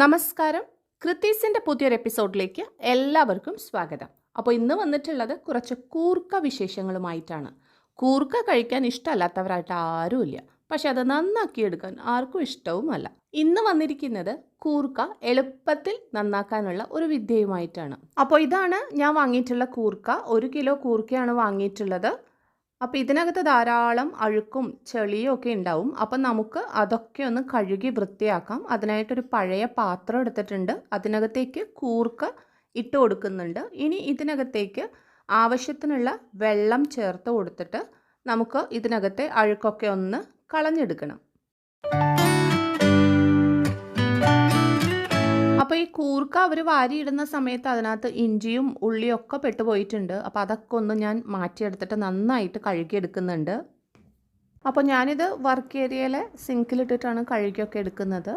നമസ്കാരം. കൃത്തീസിൻ്റെ പുതിയൊരു എപ്പിസോഡിലേക്ക് എല്ലാവർക്കും സ്വാഗതം. അപ്പോൾ ഇന്ന് വന്നിട്ടുള്ളത് കുറച്ച് കൂർക്ക വിശേഷങ്ങളുമായിട്ടാണ്. കൂർക്ക കഴിക്കാൻ ഇഷ്ടമല്ലാത്തവരായിട്ട് ആരുമില്ല. പക്ഷെ അത് നന്നാക്കിയെടുക്കാൻ ആർക്കും ഇഷ്ടവുമല്ല. ഇന്ന് വന്നിരിക്കുന്നത് കൂർക്ക എളുപ്പത്തിൽ നന്നാക്കാനുള്ള ഒരു വിദ്യയുമായിട്ടാണ്. അപ്പോൾ ഇതാണ് ഞാൻ വാങ്ങിയിട്ടുള്ള കൂർക്ക. 1 കിലോ കൂർക്കയാണ് വാങ്ങിയിട്ടുള്ളത്. അപ്പോൾ ഇതിനകത്ത് ധാരാളം അഴുക്കും ചെളിയും ഒക്കെ ഉണ്ടാവും. അപ്പം നമുക്ക് അതൊക്കെ ഒന്ന് കഴുകി വൃത്തിയാക്കാം. അതിനായിട്ടൊരു പഴയ പാത്രം എടുത്തിട്ടുണ്ട്. അതിനകത്തേക്ക് കൂർക്ക ഇട്ട് കൊടുക്കുന്നുണ്ട്. ഇനി ഇതിനകത്തേക്ക് ആവശ്യത്തിനുള്ള വെള്ളം ചേർത്ത് കൊടുത്തിട്ട് നമുക്ക് ഇതിനകത്തെ അഴുക്കൊക്കെ ഒന്ന് കളഞ്ഞെടുക്കണം. അപ്പോൾ ഈ കൂർക്ക അവർ വാരിയിടുന്ന സമയത്ത് അതിനകത്ത് ഇഞ്ചിയും ഉള്ളിയും ഒക്കെ പെട്ടുപോയിട്ടുണ്ട്. അപ്പോൾ അതൊക്കെ ഒന്ന് ഞാൻ മാറ്റിയെടുത്തിട്ട് നന്നായിട്ട് കഴുകിയെടുക്കുന്നുണ്ട്. അപ്പോൾ ഞാനിത് വർക്ക് ഏരിയയിലെ സിങ്കിലിട്ടിട്ടാണ് കഴുകിയൊക്കെ എടുക്കുന്നത്.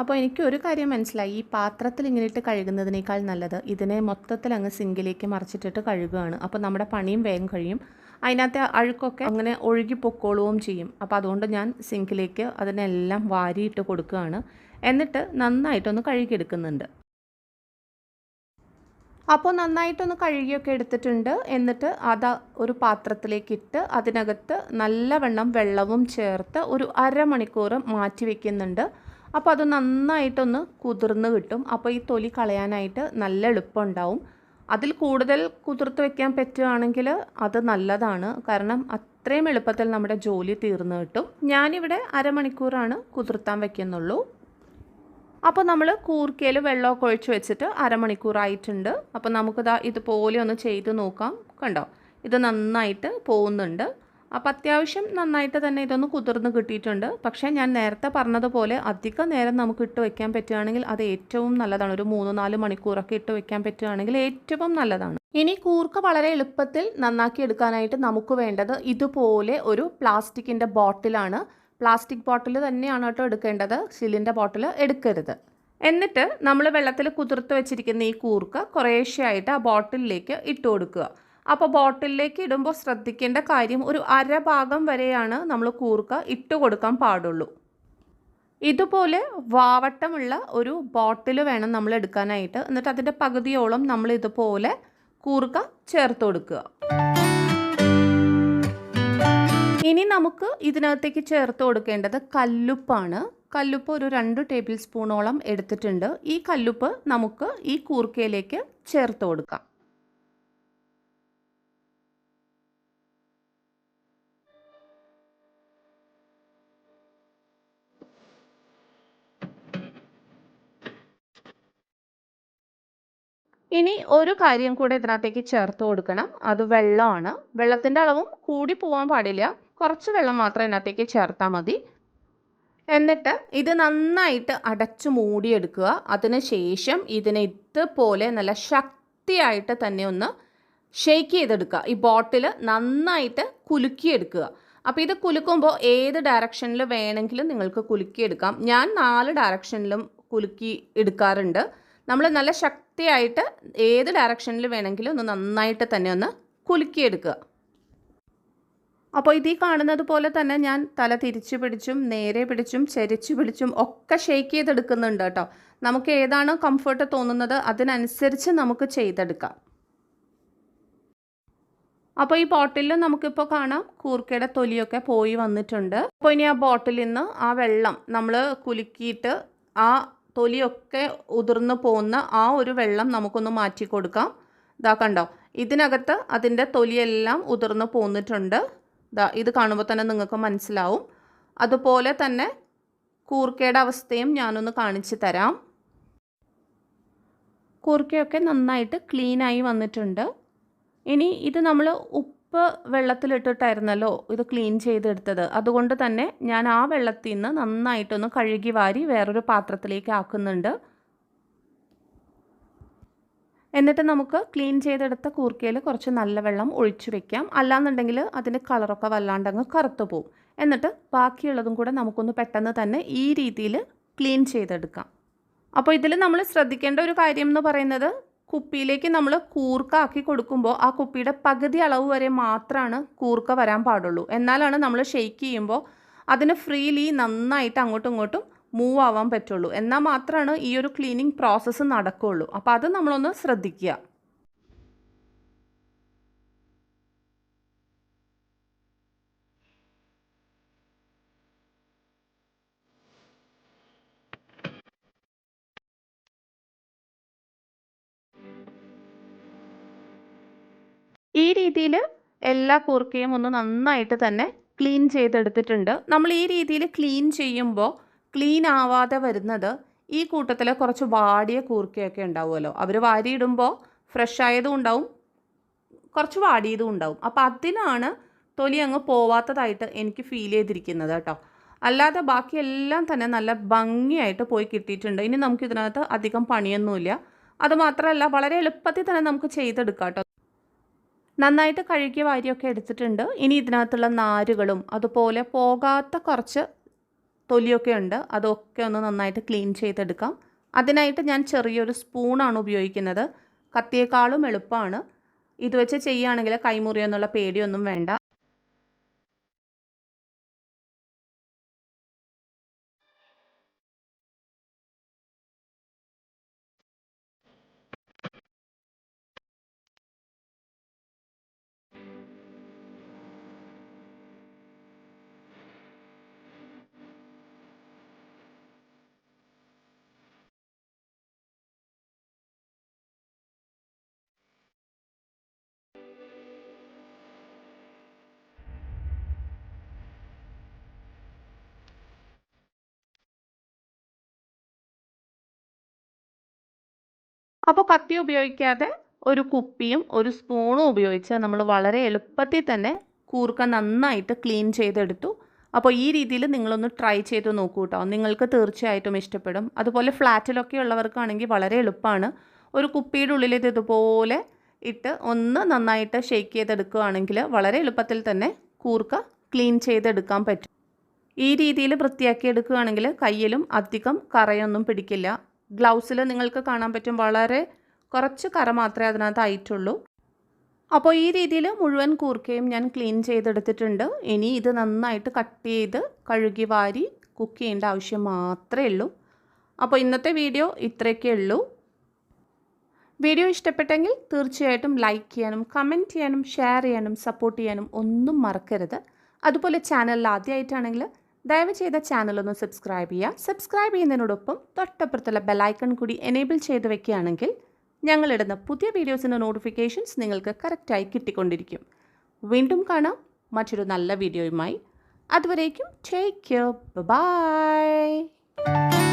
അപ്പോൾ എനിക്കൊരു കാര്യം മനസ്സിലായി, ഈ പാത്രത്തിൽ ഇങ്ങനെ ഇട്ട് കഴുകുന്നതിനേക്കാൾ നല്ലത് ഇതിനെ മൊത്തത്തിൽ അങ്ങ് സിങ്കിലേക്ക് മറിച്ചിട്ടിട്ട് കഴുകുകയാണ്. അപ്പോൾ നമ്മുടെ പണിയും വേഗം കഴിയും. അതിനകത്തെ അഴുക്കൊക്കെ അങ്ങനെ ഒഴുകി പൊക്കോളുകയും ചെയ്യും. അപ്പോൾ അതുകൊണ്ട് ഞാൻ സിങ്കിലേക്ക് അതിനെല്ലാം വാരിയിട്ട് കൊടുക്കുകയാണ്. എന്നിട്ട് നന്നായിട്ടൊന്ന് കഴുകിയെടുക്കുന്നുണ്ട്. അപ്പോൾ നന്നായിട്ടൊന്ന് കഴുകിയൊക്കെ എടുത്തിട്ടുണ്ട്. എന്നിട്ട് അത് ഒരു പാത്രത്തിലേക്കിട്ട് അതിനകത്ത് നല്ലവണ്ണം വെള്ളവും ചേർത്ത് ഒരു അരമണിക്കൂർ മാറ്റി വയ്ക്കുന്നുണ്ട്. അപ്പോൾ അത് നന്നായിട്ടൊന്ന് കുതിർന്ന് കിട്ടും. അപ്പോൾ ഈ തൊലി കളയാനായിട്ട് നല്ല എളുപ്പമുണ്ടാവും. അതിൽ കൂടുതൽ കുതിർത്ത് വയ്ക്കാൻ പറ്റുകയാണെങ്കിൽ അത് നല്ലതാണ്. കാരണം അത്രയും എളുപ്പത്തിൽ നമ്മുടെ ജോലി തീർന്നു കിട്ടും. ഞാനിവിടെ അരമണിക്കൂറാണ് കുതിർത്താൻ വയ്ക്കുന്നുള്ളൂ. അപ്പോൾ നമ്മൾ കൂർക്കയിൽ വെള്ളമൊക്കെ ഒഴിച്ച് വെച്ചിട്ട് അരമണിക്കൂറായിട്ടുണ്ട്. അപ്പോൾ നമുക്കിതാ ഇതുപോലെ ഒന്ന് ചെയ്ത് നോക്കാം. കണ്ടോ, ഇത് നന്നായിട്ട് പോകുന്നുണ്ട്. അപ്പോൾ അത്യാവശ്യം നന്നായിട്ട് തന്നെ ഇതൊന്ന് കുതിർന്ന് കിട്ടിയിട്ടുണ്ട്. പക്ഷേ ഞാൻ നേരത്തെ പറഞ്ഞതുപോലെ അധിക നേരം നമുക്ക് ഇട്ട് വയ്ക്കാൻ പറ്റുകയാണെങ്കിൽ അത് ഏറ്റവും നല്ലതാണ്. ഒരു 3-4 മണിക്കൂറൊക്കെ ഇട്ട് വയ്ക്കാൻ പറ്റുകയാണെങ്കിൽ ഏറ്റവും നല്ലതാണ്. ഇനി കൂർക്ക വളരെ എളുപ്പത്തിൽ നന്നാക്കി എടുക്കാനായിട്ട് നമുക്ക് വേണ്ടത് ഇതുപോലെ ഒരു പ്ലാസ്റ്റിക്കിൻ്റെ ബോട്ടിലാണ്. പ്ലാസ്റ്റിക് ബോട്ടിൽ തന്നെയാണ് കേട്ടോ എടുക്കേണ്ടത്, സ്റ്റീലിൻ്റെ ബോട്ടിൽ എടുക്കരുത്. എന്നിട്ട് നമ്മൾ വെള്ളത്തിൽ കുതിർത്ത് വെച്ചിരിക്കുന്ന ഈ കൂർക്ക കുറേശ്ശെയായിട്ട് ആ ബോട്ടിലേക്ക് ഇട്ട് കൊടുക്കുക. അപ്പോൾ ബോട്ടിലേക്ക് ഇടുമ്പോൾ ശ്രദ്ധിക്കേണ്ട കാര്യം, ഒരു അരഭാഗം വരെയാണ് നമ്മൾ കൂർക്ക ഇട്ട് കൊടുക്കാൻ പാടുള്ളൂ. ഇതുപോലെ വാവട്ടമുള്ള ഒരു ബോട്ടിൽ വേണം നമ്മൾ എടുക്കാനായിട്ട്. എന്നിട്ട് അതിൻ്റെ പകുതിയോളം നമ്മൾ ഇതുപോലെ കൂർക്ക ചേർത്ത് കൊടുക്കുക. ഇനി നമുക്ക് ഇതിനകത്തേക്ക് ചേർത്ത് കൊടുക്കേണ്ടത് കല്ലുപ്പാണ്. കല്ലുപ്പ് ഒരു 2 ടേബിൾ സ്പൂണോളം എടുത്തിട്ടുണ്ട്. ഈ കല്ലുപ്പ് നമുക്ക് ഈ കൂർക്കയിലേക്ക് ചേർത്ത് കൊടുക്കാം. ഇനി ഒരു കാര്യം കൂടെ ഇതിനകത്തേക്ക് ചേർത്ത് കൊടുക്കണം, അത് വെള്ളമാണ്. വെള്ളത്തിൻ്റെ അളവും കൂടി പോകാൻ പാടില്ല. കുറച്ച് വെള്ളം മാത്രം ഇതിനകത്തേക്ക് ചേർത്താൽ മതി. എന്നിട്ട് ഇത് നന്നായിട്ട് അടച്ചു മൂടിയെടുക്കുക. അതിന് ശേഷം ഇതിനെ ഇതുപോലെ നല്ല ശക്തിയായിട്ട് തന്നെ ഒന്ന് ഷെയ്ക്ക് ചെയ്തെടുക്കുക. ഈ ബോട്ടിൽ നന്നായിട്ട് കുലുക്കിയെടുക്കുക. അപ്പോൾ ഇത് കുലുക്കുമ്പോൾ ഏത് ഡയറക്ഷനിൽ വേണമെങ്കിലും നിങ്ങൾക്ക് കുലുക്കിയെടുക്കാം. ഞാൻ 4 ഡയറക്ഷനിലും കുലുക്കി എടുക്കാറുണ്ട്. നമ്മൾ നല്ല ശക്തിയായിട്ട് ഏത് ഡയറക്ഷനിൽ വേണമെങ്കിലും ഒന്ന് നന്നായിട്ട് തന്നെ ഒന്ന് കുലുക്കിയെടുക്കുക. അപ്പോൾ ഇതിൽ കാണുന്നത് പോലെ തന്നെ ഞാൻ തല തിരിച്ചു പിടിച്ചും നേരെ പിടിച്ചും ചെരിച്ചു പിടിച്ചും ഒക്കെ ഷെയ്ക്ക് ചെയ്തെടുക്കുന്നുണ്ട് കേട്ടോ. നമുക്ക് ഏതാണോ കംഫർട്ട് തോന്നുന്നത് അതിനനുസരിച്ച് നമുക്ക് ചെയ്തെടുക്കാം. അപ്പോൾ ഈ ബോട്ടിലിൽ നമുക്കിപ്പോൾ കാണാം കൂർക്കയുടെ തൊലിയൊക്കെ പോയി വന്നിട്ടുണ്ട്. അപ്പോൾ ഇനി ആ ബോട്ടിലിൽ നിന്ന് ആ വെള്ളം നമ്മൾ കുലുക്കിയിട്ട് ആ തൊലിയൊക്കെ ഉതിർന്ന് പോകുന്ന ആ ഒരു വെള്ളം നമുക്കൊന്ന് മാറ്റി കൊടുക്കാം. ഇതാ കണ്ടോ, ഇതിനകത്ത് അതിൻ്റെ തൊലിയെല്ലാം ഉതിർന്ന് പോന്നിട്ടുണ്ട്. ഇത് കാണുമ്പോൾ തന്നെ നിങ്ങൾക്ക് മനസ്സിലാവും. അതുപോലെ തന്നെ കൂർക്കയുടെ അവസ്ഥയും ഞാനൊന്ന് കാണിച്ചു തരാം. കൂർക്കയൊക്കെ നന്നായിട്ട് ക്ലീനായി വന്നിട്ടുണ്ട്. ഇനി ഇത് നമ്മൾ ഉപ്പ് വെള്ളത്തിലിട്ടിട്ടായിരുന്നല്ലോ ഇത് ക്ലീൻ ചെയ്തെടുത്തത്. അതുകൊണ്ട് തന്നെ ഞാൻ ആ വെള്ളത്തിൽ നിന്ന് നന്നായിട്ടൊന്ന് കഴുകി വാരി വേറൊരു പാത്രത്തിലേക്ക് ആക്കുന്നുണ്ട്. എന്നിട്ട് നമുക്ക് ക്ലീൻ ചെയ്തെടുത്ത കൂർക്കയിൽ കുറച്ച് നല്ല വെള്ളം ഒഴിച്ചു വെക്കാം. അല്ലാന്നുണ്ടെങ്കിൽ അതിൻ്റെ കളറൊക്കെ വല്ലാണ്ടങ്ങ് കറുത്തു പോവും. എന്നിട്ട് ബാക്കിയുള്ളതും കൂടെ നമുക്കൊന്ന് പെട്ടെന്ന് തന്നെ ഈ രീതിയിൽ ക്ലീൻ ചെയ്തെടുക്കാം. അപ്പോൾ ഇതിൽ നമ്മൾ ശ്രദ്ധിക്കേണ്ട ഒരു കാര്യം എന്ന് പറയുന്നത്, കുപ്പിയിലേക്ക് നമ്മൾ കൂർക്ക ആക്കി കൊടുക്കുമ്പോൾ ആ കുപ്പിയുടെ പകുതി അളവ് വരെ മാത്രമാണ് കൂർക്ക വരാൻ പാടുള്ളൂ. എന്നാലാണ് നമ്മൾ ഷെയ്ക്ക് ചെയ്യുമ്പോൾ അതിന് ഫ്രീലി നന്നായിട്ട് അങ്ങോട്ടും ഇങ്ങോട്ടും മൂവ് ആവാൻ പറ്റുള്ളൂ. എന്നാൽ മാത്രമാണ് ഈ ഒരു ക്ലീനിങ് പ്രോസസ്സ് നടക്കുകയുള്ളൂ. അപ്പോൾ അത് നമ്മളൊന്ന് ശ്രദ്ധിക്കുക. ഈ രീതിയിൽ എല്ലാ കൂർക്കയും ഒന്ന് നന്നായിട്ട് തന്നെ ക്ലീൻ ചെയ്തെടുത്തിട്ടുണ്ട്. നമ്മൾ ഈ രീതിയിൽ ക്ലീൻ ചെയ്യുമ്പോൾ ക്ലീൻ ആവാതെ വരുന്നത് ഈ കൂട്ടത്തിൽ കുറച്ച് വാടിയ കൂർക്കയൊക്കെ ഉണ്ടാവുമല്ലോ. അവർ വാരിയിടുമ്പോൾ ഫ്രഷ് ആയതും ഉണ്ടാവും, കുറച്ച് വാടിയതും ഉണ്ടാവും. അപ്പോൾ അതിനാണ് തൊലി അങ്ങ് പോവാത്തതായിട്ട് എനിക്ക് ഫീൽ ചെയ്തിരിക്കുന്നത് കേട്ടോ. അല്ലാതെ ബാക്കിയെല്ലാം തന്നെ നല്ല ഭംഗിയായിട്ട് പോയി കിട്ടിയിട്ടുണ്ട്. ഇനി നമുക്കിതിനകത്ത് അധികം പണിയൊന്നുമില്ല. അതുമാത്രമല്ല വളരെ എളുപ്പത്തിൽ തന്നെ നമുക്ക് ചെയ്തെടുക്കാം കേട്ടോ. നന്നായിട്ട് കഴുകിയ വാരിയൊക്കെ എടുത്തിട്ടുണ്ട്. ഇനി ഇതിനകത്തുള്ള നാരുകളും അതുപോലെ പോകാത്ത കുറച്ച് തൊലിയൊക്കെ ഉണ്ട്. അതൊക്കെ ഒന്ന് നന്നായിട്ട് ക്ലീൻ ചെയ്തെടുക്കാം. അതിനായിട്ട് ഞാൻ ചെറിയൊരു സ്പൂണാണ് ഉപയോഗിക്കുന്നത്. കത്തിയേക്കാളും എളുപ്പമാണ്. ഇത് വെച്ച് ചെയ്യുകയാണെങ്കിൽ കൈമുറിയെന്നുള്ള പേടിയൊന്നും വേണ്ട. അപ്പോൾ കത്തി ഉപയോഗിക്കാതെ ഒരു കുപ്പിയും ഒരു സ്പൂണും ഉപയോഗിച്ച് നമ്മൾ വളരെ എളുപ്പത്തിൽ തന്നെ കൂർക്ക നന്നായിട്ട് ക്ലീൻ ചെയ്തെടുത്തു. അപ്പോൾ ഈ രീതിയിൽ നിങ്ങളൊന്ന് ട്രൈ ചെയ്ത് നോക്കൂ കേട്ടോ. നിങ്ങൾക്ക് തീർച്ചയായിട്ടും ഇഷ്ടപ്പെടും. അതുപോലെ ഫ്ലാറ്റിലൊക്കെ ഉള്ളവർക്കാണെങ്കിൽ വളരെ എളുപ്പമാണ്. ഒരു കുപ്പിയുടെ ഉള്ളിൽ ഇതുപോലെ ഇട്ട് ഒന്ന് നന്നായിട്ട് ഷെയ്ക്ക് ചെയ്തെടുക്കുകയാണെങ്കിൽ വളരെ എളുപ്പത്തിൽ തന്നെ കൂർക്ക ക്ലീൻ ചെയ്തെടുക്കാൻ പറ്റും. ഈ രീതിയിൽ വൃത്തിയാക്കി എടുക്കുകയാണെങ്കിൽ കയ്യിലും അധികം കറയൊന്നും പിടിക്കില്ല. ഗ്ലൗസിൽ നിങ്ങൾക്ക് കാണാൻ പറ്റും വളരെ കുറച്ച് കറ മാത്രമേ അതിനകത്ത് ആയിട്ടുള്ളൂ. അപ്പോൾ ഈ രീതിയിൽ മുഴുവൻ കൂർക്കയും ഞാൻ ക്ലീൻ ചെയ്തെടുത്തിട്ടുണ്ട്. ഇനി ഇത് നന്നായിട്ട് കട്ട് ചെയ്ത് കഴുകി വാരി കുക്ക് ചെയ്യേണ്ട ആവശ്യം മാത്രമേ ഉള്ളൂ. അപ്പോൾ ഇന്നത്തെ വീഡിയോ ഇത്രയൊക്കെ ഉള്ളൂ. വീഡിയോ ഇഷ്ടപ്പെട്ടെങ്കിൽ തീർച്ചയായിട്ടും ലൈക്ക് ചെയ്യാനും കമൻറ്റ് ചെയ്യാനും ഷെയർ ചെയ്യാനും സപ്പോർട്ട് ചെയ്യാനും ഒന്നും മറക്കരുത്. അതുപോലെ ചാനലിൽ ആദ്യമായിട്ടാണെങ്കിൽ ദയവ് ചെയ്ത ചാനലൊന്ന് സബ്സ്ക്രൈബ് ചെയ്യുക. സബ്സ്ക്രൈബ് ചെയ്യുന്നതിനോടൊപ്പം തൊട്ടപ്പുറത്തുള്ള ബെലൈക്കൺ കൂടി എനേബിൾ ചെയ്ത് വെക്കുകയാണെങ്കിൽ ഞങ്ങളിടുന്ന പുതിയ വീഡിയോസിൻ്റെ നോട്ടിഫിക്കേഷൻസ് നിങ്ങൾക്ക് കറക്റ്റായി കിട്ടിക്കൊണ്ടിരിക്കും. വീണ്ടും കാണാം മറ്റൊരു നല്ല വീഡിയോയുമായി. അതുവരേക്കും ടേക്ക് കെയർ. ബൈ.